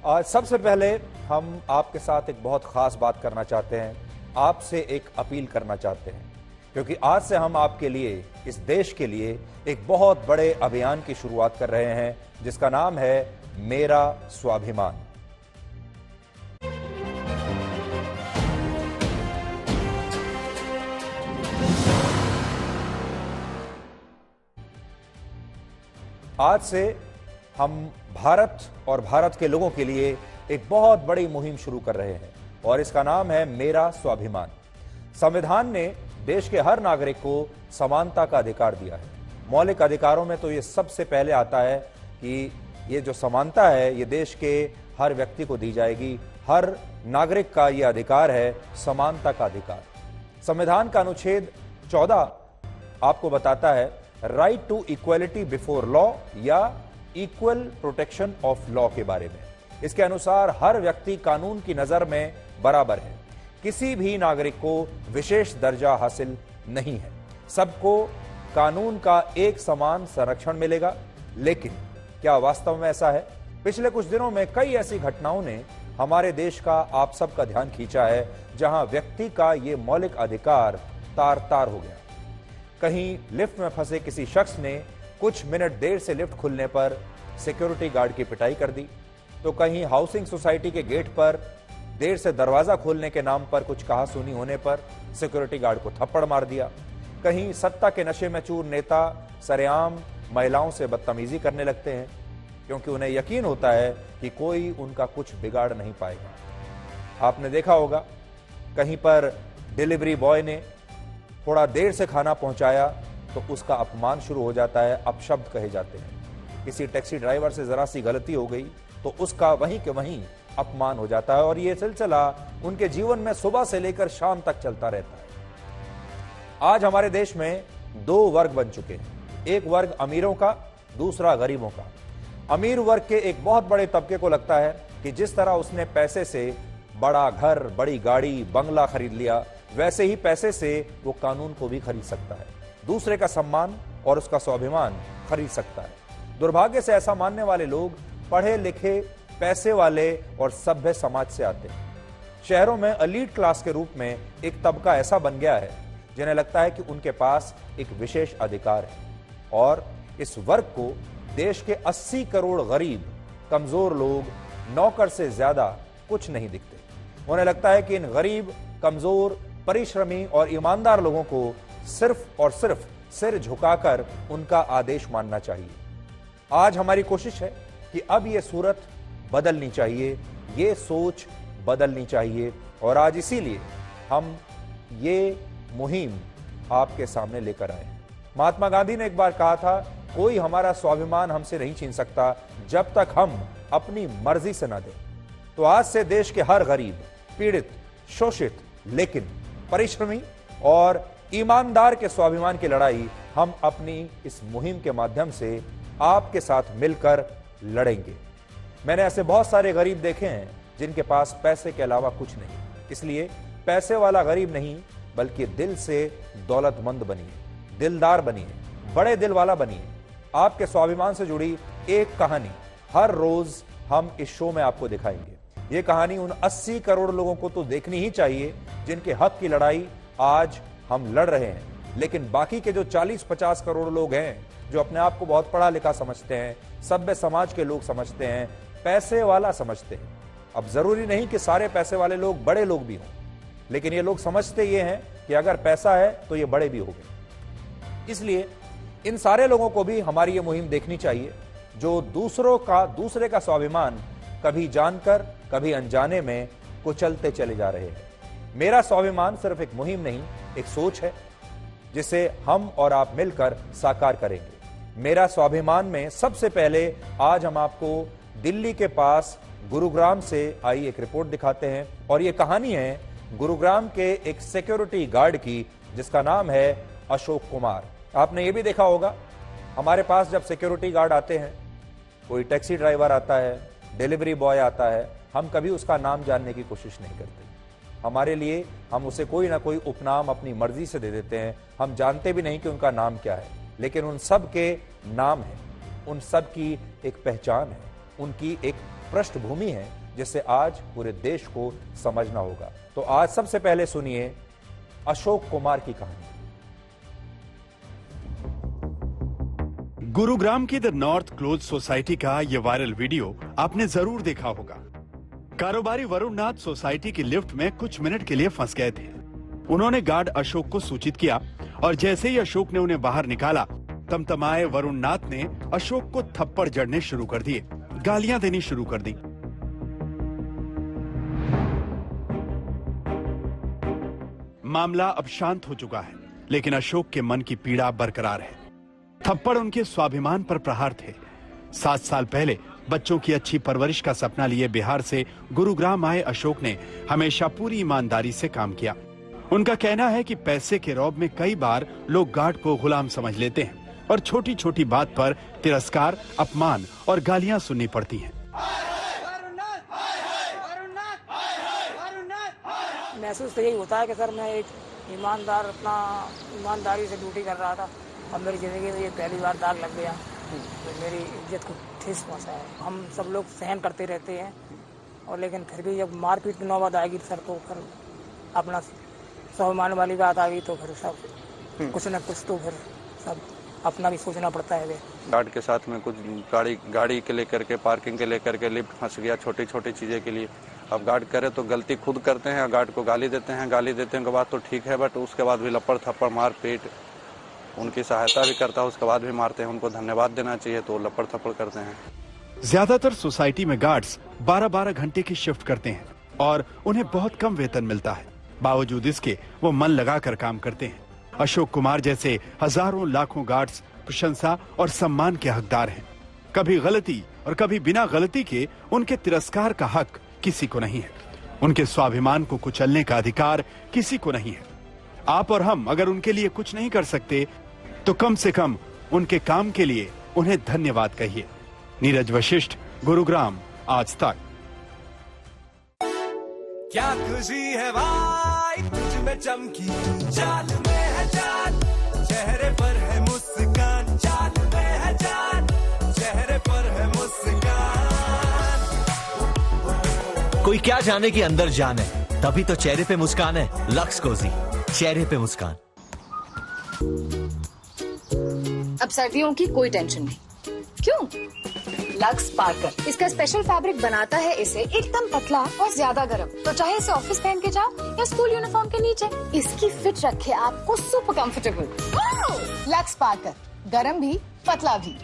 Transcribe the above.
आज सबसे पहले हम आपके साथ एक बहुत खास बात करना चाहते हैं, आपसे एक अपील करना चाहते हैं, क्योंकि आज से हम आपके लिए, इस देश के लिए एक बहुत बड़े अभियान की शुरुआत कर रहे हैं जिसका नाम है मेरा स्वाभिमान। आज से हम भारत और भारत के लोगों के लिए एक बहुत बड़ी मुहिम शुरू कर रहे हैं और इसका नाम है मेरा स्वाभिमान। संविधान ने देश के हर नागरिक को समानता का अधिकार दिया है। मौलिक अधिकारों में तो ये सबसे पहले आता है कि ये जो समानता है ये देश के हर व्यक्ति को दी जाएगी। हर नागरिक का ये अधिकार है समानता का अधिकार। संविधान का अनुच्छेद 14 आपको बताता है right to equality before law या इक्वल प्रोटेक्शन ऑफ लॉ के बारे में। इसके अनुसार हर व्यक्ति कानून की नजर में बराबर है, किसी भी नागरिक को विशेष दर्जा हासिल नहीं है, सबको कानून का एक समान संरक्षण मिलेगा। लेकिन क्या वास्तव में ऐसा है? पिछले कुछ दिनों में कई ऐसी घटनाओं ने हमारे देश का, आप सबका ध्यान खींचा है, जहां व्यक्ति का यह मौलिक अधिकार तार तार हो गया। कहीं लिफ्ट में फंसे किसी शख्स ने कुछ मिनट देर से लिफ्ट खुलने पर सिक्योरिटी गार्ड की पिटाई कर दी, तो कहीं हाउसिंग सोसाइटी के गेट पर देर से दरवाजा खोलने के नाम पर कुछ कहासुनी होने पर सिक्योरिटी गार्ड को थप्पड़ मार दिया। कहीं सत्ता के नशे में चूर नेता सरेआम महिलाओं से बदतमीजी करने लगते हैं क्योंकि उन्हें यकीन होता है कि कोई उनका कुछ बिगाड़ नहीं पाएगा। आपने देखा होगा कहीं पर डिलीवरी बॉय ने थोड़ा देर से खाना पहुंचाया तो उसका अपमान शुरू हो जाता है, अपशब्द कहे जाते हैं। किसी टैक्सी ड्राइवर से जरा सी गलती हो गई तो उसका वहीं के वहीं अपमान हो जाता है और यह सिलसिला उनके जीवन में सुबह से लेकर शाम तक चलता रहता है। आज हमारे देश में दो वर्ग बन चुके हैं, एक वर्ग अमीरों का, दूसरा गरीबों का। अमीर वर्ग के एक बहुत बड़े तबके को लगता है कि जिस तरह उसने पैसे से बड़ा घर, बड़ी गाड़ी, बंगला खरीद लिया, वैसे ही पैसे से वो कानून को भी खरीद सकता है, दूसरे का सम्मान और उसका स्वाभिमान खरीद सकता है। दुर्भाग्य से ऐसा मानने वाले लोग पढ़े लिखे, पैसे वाले और सभ्य समाज से आते हैं। शहरों में एलीट क्लास के रूप में एक तबका ऐसा बन गया है जिन्हें लगता है कि उनके पास एक विशेष अधिकार है और इस वर्ग को देश के 80 करोड़ गरीब, कमजोर लोग, नौकर से ज्यादा कुछ नहीं दिखते। उन्हें लगता है कि इन गरीब, कमजोर, परिश्रमी और ईमानदार लोगों को सिर्फ और सिर्फ सिर झुकाकर उनका आदेश मानना चाहिए। आज हमारी कोशिश है कि अब यह सूरत बदलनी चाहिए, ये सोच बदलनी चाहिए और आज इसीलिए हम ये मुहिम आपके सामने लेकर आए। महात्मा गांधी ने एक बार कहा था, कोई हमारा स्वाभिमान हमसे नहीं छीन सकता जब तक हम अपनी मर्जी से ना दें। तो आज से देश के हर गरीब, पीड़ित, शोषित लेकिन परिश्रमी और ईमानदार के स्वाभिमान की लड़ाई हम अपनी इस मुहिम के माध्यम से आपके साथ मिलकर लड़ेंगे। मैंने ऐसे बहुत सारे गरीब देखे हैं जिनके पास पैसे के अलावा कुछ नहीं, इसलिए पैसे वाला गरीब नहीं बल्कि दिल से दौलतमंद बनिए, दिलदार बनिए, बड़े दिल वाला बनिए। आपके स्वाभिमान से जुड़ी एक कहानी हर रोज हम इस शो में आपको दिखाएंगे। ये कहानी उन 80 करोड़ लोगों को तो देखनी ही चाहिए जिनके हक की लड़ाई आज हम लड़ रहे हैं, लेकिन बाकी के जो 40-50 करोड़ लोग हैं जो अपने आप को बहुत पढ़ा लिखा समझते हैं, सभ्य समाज के लोग समझते हैं, पैसे वाला समझते हैं। अब जरूरी नहीं कि सारे पैसे वाले लोग बड़े लोग भी हों, लेकिन ये लोग समझते ये हैं कि अगर पैसा है तो ये बड़े भी हो गए। इसलिए इन सारे लोगों को भी हमारी ये मुहिम देखनी चाहिए जो दूसरे का स्वाभिमान कभी जानकर कभी अनजाने में कुचलते चले जा रहे हैं। मेरा स्वाभिमान सिर्फ एक मुहिम नहीं, एक सोच है जिसे हम और आप मिलकर साकार करेंगे। मेरा स्वाभिमान में सबसे पहले आज हम आपको दिल्ली के पास गुरुग्राम से आई एक रिपोर्ट दिखाते हैं और ये कहानी है गुरुग्राम के एक सिक्योरिटी गार्ड की जिसका नाम है अशोक कुमार। आपने ये भी देखा होगा हमारे पास जब सिक्योरिटी गार्ड आते हैं, कोई टैक्सी ड्राइवर आता है, डिलीवरी बॉय आता है, हम कभी उसका नाम जानने की कोशिश नहीं करते। हमारे लिए हम उसे कोई ना कोई उपनाम अपनी मर्जी से दे देते हैं, हम जानते भी नहीं कि उनका नाम क्या है, लेकिन उन सब के नाम है, उन सब की एक पहचान है, उनकी एक पृष्ठभूमि है जिसे आज पूरे देश को समझना होगा। तो आज सबसे पहले सुनिए अशोक कुमार की कहानी। गुरुग्राम की द नॉर्थ क्लोथ सोसाइटी का यह वायरल वीडियो आपने जरूर देखा होगा। कारोबारी वरुण नाथ सोसाइटी की लिफ्ट में कुछ मिनट के लिए फंस गए थे। उन्होंने गार्ड अशोक को सूचित किया और जैसे ही अशोक ने उन्हें बाहर निकाला, तमतमाए वरुण नाथ ने अशोक को थप्पड़ जड़ने शुरू कर दिए, गालियां देनी शुरू कर दी। मामला अब शांत हो चुका है, लेकिन अशोक के मन की पीड़ा बरकरार है। थप्पड़ उनके स्वाभिमान पर प्रहार थे। 7 साल पहले बच्चों की अच्छी परवरिश का सपना लिए बिहार से गुरुग्राम आए अशोक ने हमेशा पूरी ईमानदारी से काम किया। उनका कहना है कि पैसे के रौब में कई बार लोग गार्ड को गुलाम समझ लेते हैं और छोटी छोटी बात पर तिरस्कार, अपमान और गालियां सुननी पड़ती हैं। महसूस तो यही होता है कि सर मैं एक ईमानदारी से ड्यूटी कर रहा था और मेरी जिंदगी में ये पहली बार दाग लग गया, तो मेरी इज्जत को ठेस पहुंचा है। हम सब लोग सहन करते रहते हैं और लेकिन फिर भी जब मारपीट की नौबत आएगी सर तो फिर अपना स्वाभिमान वाली बात आ गई तो फिर सब कुछ न कुछ तो फिर सब अपना भी सोचना पड़ता है। गार्ड के साथ में कुछ गाड़ी के लेकर के, पार्किंग के लेकर के लिफ्ट फंस गया, छोटी छोटी चीज़ें के लिए। अब गार्ड करे तो गलती खुद करते हैं, गार्ड को गाली देते हैं। गाली देते के बाद तो ठीक है, बट उसके बाद भी लपड़ थप्पड़ मार पीट, उनकी सहायता भी करता है, उसके बाद भी मारते हैं। उनको धन्यवाद देना चाहिए, तो लपड़ थप्पड़ करते हैं। ज्यादातर सोसाइटी में गार्ड्स 12-12 घंटे की शिफ्ट करते हैं और उन्हें बहुत कम वेतन मिलता है। बावजूद इसके वो मन लगाकर काम करते हैं। अशोक कुमार जैसे हजारों लाखों गार्ड्स प्रशंसा और सम्मान के हकदार हैं। कभी गलती और कभी बिना गलती के उनके तिरस्कार का हक किसी को नहीं है। उनके स्वाभिमान को कुचलने का अधिकार किसी को नहीं है। आप और हम अगर उनके लिए कुछ नहीं कर सकते तो कम से कम उनके काम के लिए उन्हें धन्यवाद कहिए। नीरज वशिष्ठ, गुरुग्राम, आज तक। क्या खुशी है भाई तुझ में चमकी, चाल में है जान, चेहरे पर है मुस्कान, चाल में है जान, चेहरे पर है मुस्कान। कोई क्या जाने कि अंदर जान है, तभी तो चेहरे पे मुस्कान है। लक्स कोजी, चेहरे पे मुस्कान। अब सर्दियों की कोई टेंशन नहीं। क्यों? लक्स पार्कर इसका स्पेशल फैब्रिक बनाता है इसे एकदम पतला और ज्यादा गर्म, तो चाहे इसे ऑफिस पहन के जाओ या स्कूल यूनिफॉर्म के नीचे, इसकी फिट रखे आपको सुपर कंफर्टेबल। लक्स पार्कर, गर्म भी पतला भी।